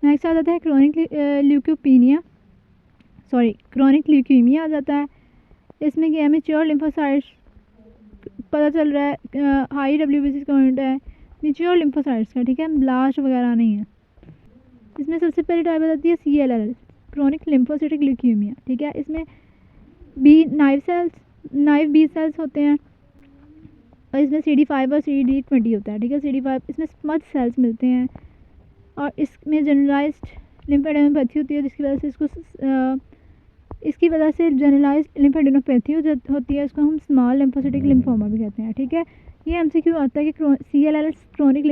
Next आ जाता है क्रोनिक ल्यूकीमिया आ जाता है। इसमें क्या है, मैच्योर लिम्फोसाइट्स पता चल रहा है, हाई WBC काउंट है मैच्योर लिम्फोसाइट्स का, ठीक है, ब्लास्ट वगैरह नहीं है। इसमें सबसे पहली टाइप आ जाती है CLL, क्रोनिक लिम्फोसिटिक ल्यूकीमिया, ठीक है। इसमें नाइव बी सेल्स होते हैं और इसमें CD5 और CD20 होता है, ठीक है। CD5 इसमें स्मज सेल्स मिलते हैं और इसमें जनरलाइज्ड लिम्फेडेनोपैथी होती है, जिसकी वजह से इसकी वजह से जनरलाइज्ड लिम्फेडेनोपैथी होती है। इसको हम स्मॉल लिम्फोसिटिक लिम्फोमा भी कहते हैं, ठीक है। ये MCQ आता है कि CLL क्रोनिक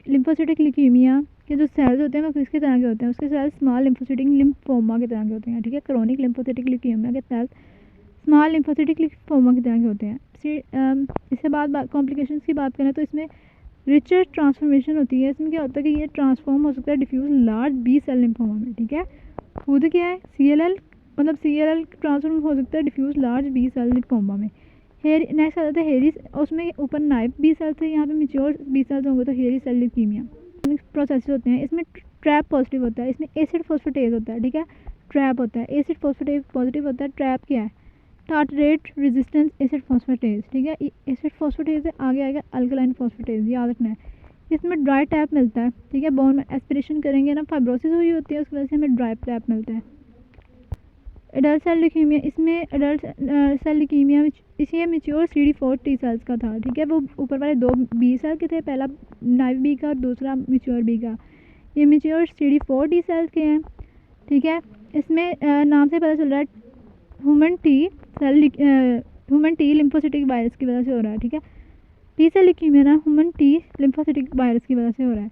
लिम्फोसिटिक ल्यूकीमिया के जो सेल्स होते हैं वो किसकी तरह के होते हैं, उसके सेल्स स्मॉल लिम्फोसिटिक लिम्फोमा की तरह के होते हैं, ठीक है। क्रोनिक लिम्फोसिटिक ल्यूकीमिया के सेल्स स्मॉल लिम्फोसिटिक लिम्फोमा की तरह के होते हैं। इसके बाद कॉम्प्लिकेशंस की बात करें तो इसमें रिचर ट्रांसफॉर्मेशन होती है। इसमें क्या होता है कि ये ट्रांसफॉर्म हो सकता है diffuse large B cell lymphoma में, ठीक है। खुद क्या है CLL ट्रांसफॉर्म हो सकता है diffuse large B cell lymphoma में। नेक्स्ट आ जाता है हेरी, उसमें ऊपर नाइव बी सेल्स है, यहाँ पे मैच्योर बी सेल्स होंगे तो हेरी सेल ल्यूकीमिया प्रोसेस होते हैं। इसमें ट्रैप पॉजिटिव होता है, इसमें एसिड फॉस्फेटेज होता है, ठीक है। ट्रैप होता है, एसिड फॉस्फेटेज पॉजिटिव होता है। ट्रैप क्या है, टार्टरेट रेजिस्टेंस एसिड फॉस्फेटेज, ठीक है। एसिड फॉस्फेटेज से आगे आएगा अल्कलाइन फॉस्फेटेज, याद रखना है। इसमें ड्राई टैप मिलता है, ठीक है। बोन में एस्पिरेशन करेंगे ना, फाइब्रोसिस हुई होती है, उसकी वजह से हमें ड्राई टैप मिलता है। एडल्ट सेल ल्यूकीमिया, इसमें एडल्ट सेल ल्यूकीमिया में इसी मैच्योर CD4 T सेल्स का था, ठीक है। वो ऊपर वाले 2 बी सेल के थे, पहला नाइव बी का और दूसरा मैच्योर बी का। ये मैच्योर CD4 T सेल्स के हैं, ठीक है। इसमें नाम से पता चल रहा है ह्यूमन टी लिम्फोसिटिक वायरस की वजह से हो रहा है, ठीक है। टी सेल ल्यूकीमिया ना ह्यूमन टी लिम्फोसिटिक वायरस की वजह से हो रहा है।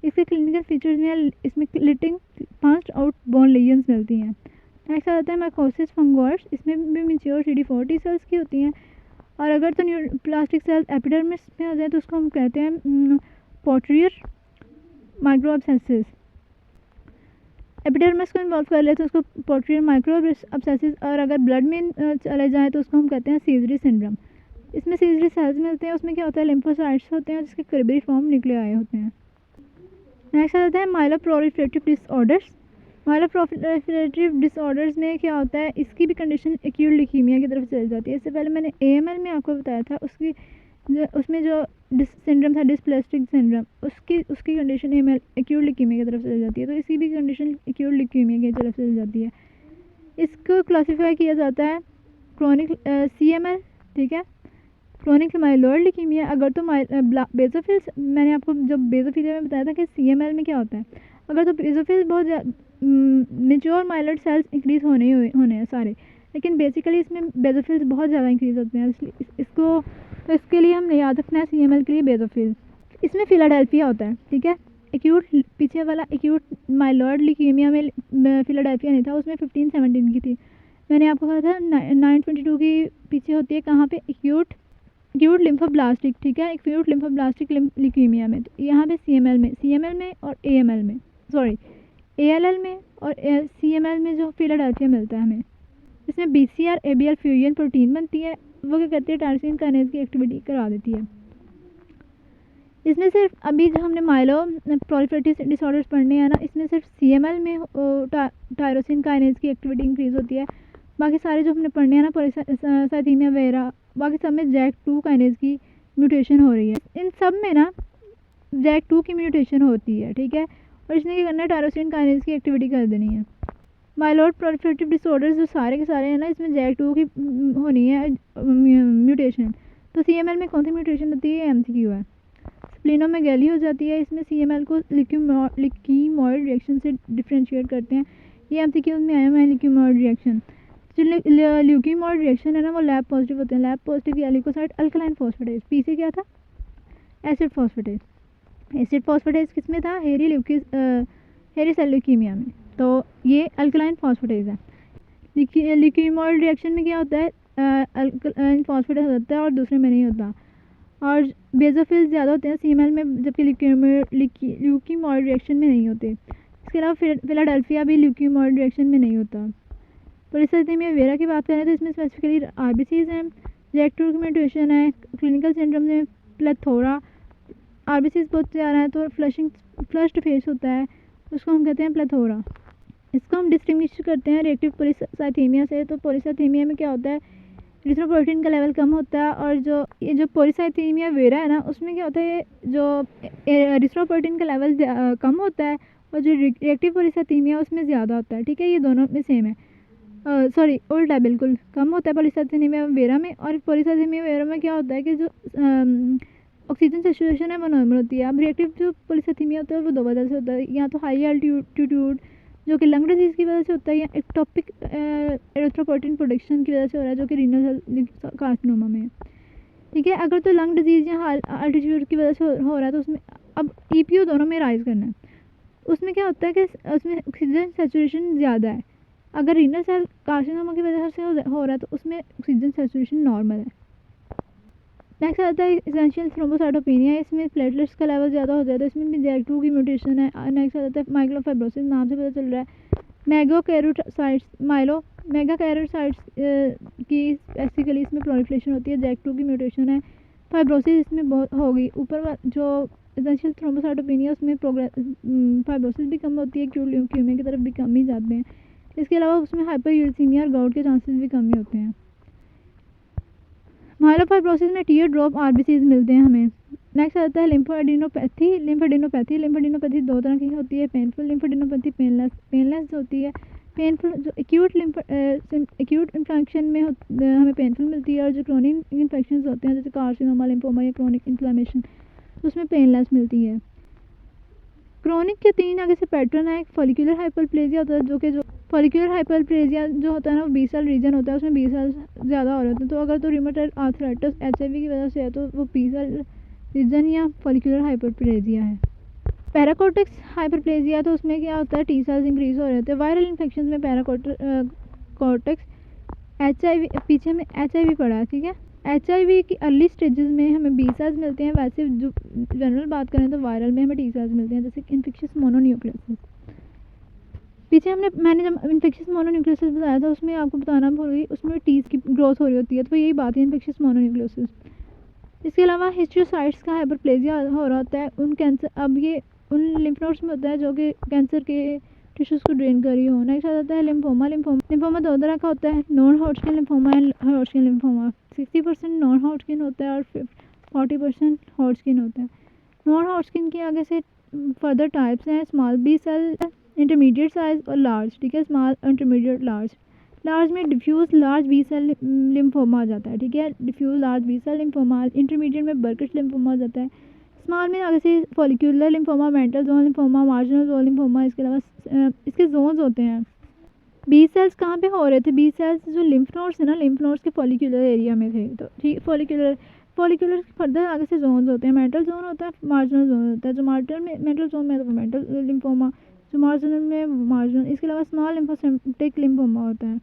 इसके क्लिनिकल फीचर्स में इसमें लिटिंग पास्ट आउट बोन लीजन्स मिलती हैं। नेक्स्ट आ जाता है माइकोसिस फंगोर्स, इसमें भी मैच्योर CD4 T सेल्स की होती हैं। और अगर तो न्यूप्लास्टिक सेल्स एपिडर्मिस में आ जाए तो उसको हम कहते हैं पोर्ट्रियर माइक्रो एब्सेसिस। एपिडर्मिस को इन्वॉल्व कर ले तो उसको पोर्ट्रियर माइक्रो एब्सेसिस, और अगर ब्लड में चले जाए तो उसको हम कहते हैं सीजरी सिंड्रोम। इसमें सीजरी सेल्स मिलते हैं, उसमें क्या होता है लिम्फोसाइट्स होते हैं जिसके कर्बरी फॉर्म निकले आए होते हैं। नेक्स्ट आ जाता है माइलोप्रोलिफरेटिव डिसऑर्डर्स। माइलोप्रोलिफरेटिव डिसऑर्डर्स में क्या होता है, इसकी भी कंडीशन एक्यूट ल्यूकीमिया की तरफ चली जाती है। इससे पहले मैंने AML में आपको बताया था, उसमें जो सिंड्रोम था डिस्प्लेस्टिक सिंड्रोम, उसकी कंडीशन एक्यूट ल्यूकीमिया की तरफ चली जाती है। तो इसकी भी कंडीशन एक्यूट ल्यूकीमिया की तरफ चली जाती है। इसको क्लासीफाई किया जाता है क्रोनिक CML, ठीक है, क्रोनिक माइलॉइड ल्यूकीमिया। अगर तो बेसोफिल्स, मैंने आपको जब बेसोफिलिया में बताया था कि CML में क्या होता है, अगर तो बेसोफिल्स बहुत मेच्योर माइलॉइड सेल्स इंक्रीज होने हैं सारे, लेकिन बेसिकली इसमें बेसोफिल्स बहुत ज़्यादा इंक्रीज होते हैं, इसलिए तो इसके लिए हमने याद रखना है CML के लिए बेसोफिल्स। इसमें फिलाडेल्फिया होता है, ठीक है। एक्यूट पीछे वाला एक्यूट माइलॉइड ल्यूकीमिया में फिलाडेल्फिया नहीं था, उसमें 15-17 की थी। मैंने आपको कहा था 922 की पीछे होती है कहाँ पे, एक्यूट लिम्फोब्लास्टिक, ठीक है, एक्यूट लिम्फोब्लास्टिक ल्यूकीमिया में। तो यहाँ पे CML में और AML में, सॉरी ALL में और CML में जो फिलाडेल्फिया मिलता है हमें, इसमें BCR ABL फ्यूजन प्रोटीन बनती है, वो क्या करती है टायरोसिन काइनेज की एक्टिविटी करा देती है। इसमें सिर्फ अभी जो हमने माइलो प्रोलिफरेटिव डिसऑर्डर्स पढ़ने हैं ना, इसमें सिर्फ CML में टायरोसिन काइनेज की एक्टिविटी इंक्रीज होती है। बाकी सारे जो हमने पढ़ने हैं ना, पॉलीसाइथेमिया वगैरह, बाकी सब में JAK2 काइनेज की म्यूटेशन हो रही है। इन सब में ना JAK2 की म्यूटेशन होती है, ठीक है। और इसने क्या करना है, टायरोसिन काइनेज की एक्टिविटी कर देनी है। माइलॉइड प्रोलिफरेटिव डिसऑर्डर्स जो सारे के सारे हैं ना, इसमें JAK2 की होनी है म्यूटेशन। तो CML में कौन सी म्यूटेशन होती है, MCQ है। स्प्लिनोमेगैली हो जाती है, इसमें CML को ल्यूकीमॉइड रिएक्शन से डिफ्रेंशिएट करते हैं। ये MCQ में आया हुआ है ल्यूकीमॉइड रिएक्शन। जो ल्यूकीमॉइड रिएक्शन है ना, वो लैब पॉजिटिव होते हैं। लैब पॉजिटिव की एलिकोसाइड अल्कलाइन फॉस्फेटेज, पीछे क्या था एसिड फॉस्फेटेज। एसिड फॉस्फेटेज किस में था, हेरी सेल ल्यूकीमिया में, तो ये अल्कलाइन फॉस्फेटेज है। ल्यूकीमॉइड रिएक्शन में क्या होता है, अल्कलाइन फॉस्फेटेज होता है और दूसरे में नहीं होता, और बेसोफिल्स ज़्यादा होते हैं CML में, जबकि ल्यूकीमॉइड रिएक्शन में नहीं होते। इसके अलावा फिलाडेल्फिया भी ल्यूकीमॉइड रिएक्शन में नहीं होता। पॉलीसाइथेमिया वेरा की बात करें तो इसमें स्पेसिफिकली RBCs हैं, JAK2 की म्यूटेशन है, क्लिनिकल सिंड्रोम में प्लेथोरा आरबीसीज बहुत ज़्यादा है तो फ्लश्ड फेस होता है, उसको हम कहते हैं प्लेथोरा। इसको हम डिस्टिंग्विश करते हैं रिएक्टिव पॉलीसाइथेमिया से। तो पॉलीसाइथेमिया में क्या होता है, एरिथ्रोपोइटिन का लेवल कम होता है, और जो पॉलीसाइथेमिया वेरा है ना, उसमें क्या होता है, जो एरिथ्रोपोइटिन का लेवल कम होता है, और जो रिएक्टिव पॉलीसाइथेमिया उसमें ज़्यादा होता है। ठीक है, ये दोनों में सेम है, सॉरी उल्टा है, बिल्कुल कम होता है पॉलीसाइथेमिया वेरा में। और पॉलीसाइथेमिया वेरा में क्या होता है कि जो ऑक्सीजन सेचुरेशन है वो नॉर्मल होती है। अब रिएक्टिव जो पॉलीसाइथेमिया होता है वो दो वजह से होता है, या तो हाई एल्टीट्यूड जो कि लंग डिजीज़ की वजह से होता है, या एक्टोपिक एरिथ्रोपोइटिन प्रोडक्शन की वजह से हो रहा है, जो कि रीनल सेल कार्सिनोमा में है। ठीक है, अगर तो लंग डिजीज़ या एल्टीट्यूड की वजह से हो रहा है तो उसमें अब ईपीओ दोनों में राइज करना है। उसमें क्या होता है कि उसमें ऑक्सीजन सेचुरेशन ज़्यादा है। अगर रीनल सेल कार्सिनोमा की वजह से हो रहा है तो उसमें ऑक्सीजन सेचुरेशन नॉर्मल है। नेक्स्ट आता है एसेंशियल थ्रोम्बोसाइटोपेनिया। इसमें प्लेटलेट्स का लेवल ज़्यादा हो जाता है, इसमें भी JAK2 की म्यूटेशन है। नेक्स्ट आता है माइलोफाइब्रोसिस, नाम से पता चल रहा है। मेगाकैरोसाइट्स की स्पेसिफिकली इसमें प्रोलिफरेशन होती है, JAK2 की म्यूटेशन है। फाइब्रोसिस इसमें बहुत होगी। ऊपर जो एसेंशियल थ्रोम्बोसाइटोपेनिया उसमें फाइब्रोसिस भी कम होती है, एक्यूट ल्यूकेमिया की तरफ भी कम ही जाते हैं। इसके अलावा उसमें हाइपरयूरेसीमिया और गाउट के चांसेस भी कम ही होते हैं। माइलोफाइब्रोसिस में टीयर ड्रॉप आरबीसीज मिलते हैं हमें। नेक्स्ट आता है लिम्फोएडिनोपैथी दो तरह की होती है, पेनफुल लिम्फोएडिनोपैथी, पेनलेस होती है। पेनफुल जो एक्यूट इन्फेक्शन में हमें पेनफुल मिलती है, और जो क्रोनिक इन्फेक्शन होते हैं जैसे कार्सिनोमा, लिम्फोमा या क्रोनिक इन्फ्लेमेशन, उसमें पेनलेस मिलती है। क्रोनिक के 3 आगे से पैटर्न है। एक फॉलिकुलर हाइपरप्लेजिया होता है, जो फॉलिकुलर हाइपरप्लेजिया जो होता है ना, वो बी सेल रीजन होता है, उसमें बी सेल ज़्यादा हो रहे होते हैं। तो अगर तो रूमेटॉइड आर्थराइटिस HIV की वजह से है तो वो बी सेल रीजन या फॉलिकुलर हाइपरप्लेजिया है। पैराकोर्टेक्स हाइपरप्लेजिया, तो उसमें क्या होता है, टी सेल्स इंक्रीज हो रहे होते हैं। वायरल इन्फेक्शन में पैराकोर्टेक्स HIV, पीछे में HIV पड़ा है। ठीक है, HIV की अर्ली स्टेजेस में हमें बी सेल्स मिलते हैं। वैसे जो जनरल बात करें तो वायरल में हमें टी सेल्स मिलते हैं, जैसे इन्फेक्शियस मोनोन्यूक्लियोसिस। पीछे मैंने जब इन्फेक्शियस मोनोन्यूक्लियोसिस बताया था, उसमें आपको बताना भूल गई, उसमें टीज की ग्रोथ हो रही होती है, तो यही बात है इन्फेक्शियस मोनोन्यूक्लियोसिस। इसके अलावा हिस्ट्रियोसाइट्स का हाइपरप्लेजिया हो रहा होता है उन कैंसर, अब ये उन लिम्फ नोड्स में होता है जो कि कैंसर के टिश्यूज़ को ड्रेन कर रही हो। नेक्स्ट आ जाता है लिम्फोमा। लिम्फोमा दो तरह का होता है, non Hodgkin lymphoma and Hodgkin lymphoma. 60% non Hodgkin होता है और 40% हॉटस्किन होता है। नॉन हॉटस्किन के आगे से फर्दर टाइप्स हैं, small B cell, intermediate size और लार्ज। ठीक है, स्मॉल, इंटरमीडिएट, लार्ज। लार्ज में diffuse large B cell lymphoma आ जाता है। ठीक है, diffuse large B cell lymphoma. Intermediate में बर्किश लिम्फोमा आ जाता है। स्मॉल में आगे से follicular lymphoma, mental zone lymphoma, marginal zone lymphoma. इसके अलावा इसके जोन्स होते हैं। बी सेल्स कहाँ पे हो रहे थे, बी सेल्स जो लिम्फ नोड्स है ना, लिम्फ नोड्स के फॉलिकुलर एरिया में थे। तो ठीक, फॉलिकुलर फर्दर आगे से जोन्स होते हैं। मेंटल जोन होता है, मार्जिनल जोन होता है। जो मेंटल जोन में तो मेंटल लिम्फोमा, जो मार्जिनल में मार्जिनल। इसके अलावा स्मॉल लिम्फोसिटिक लिम्फोमा होता है।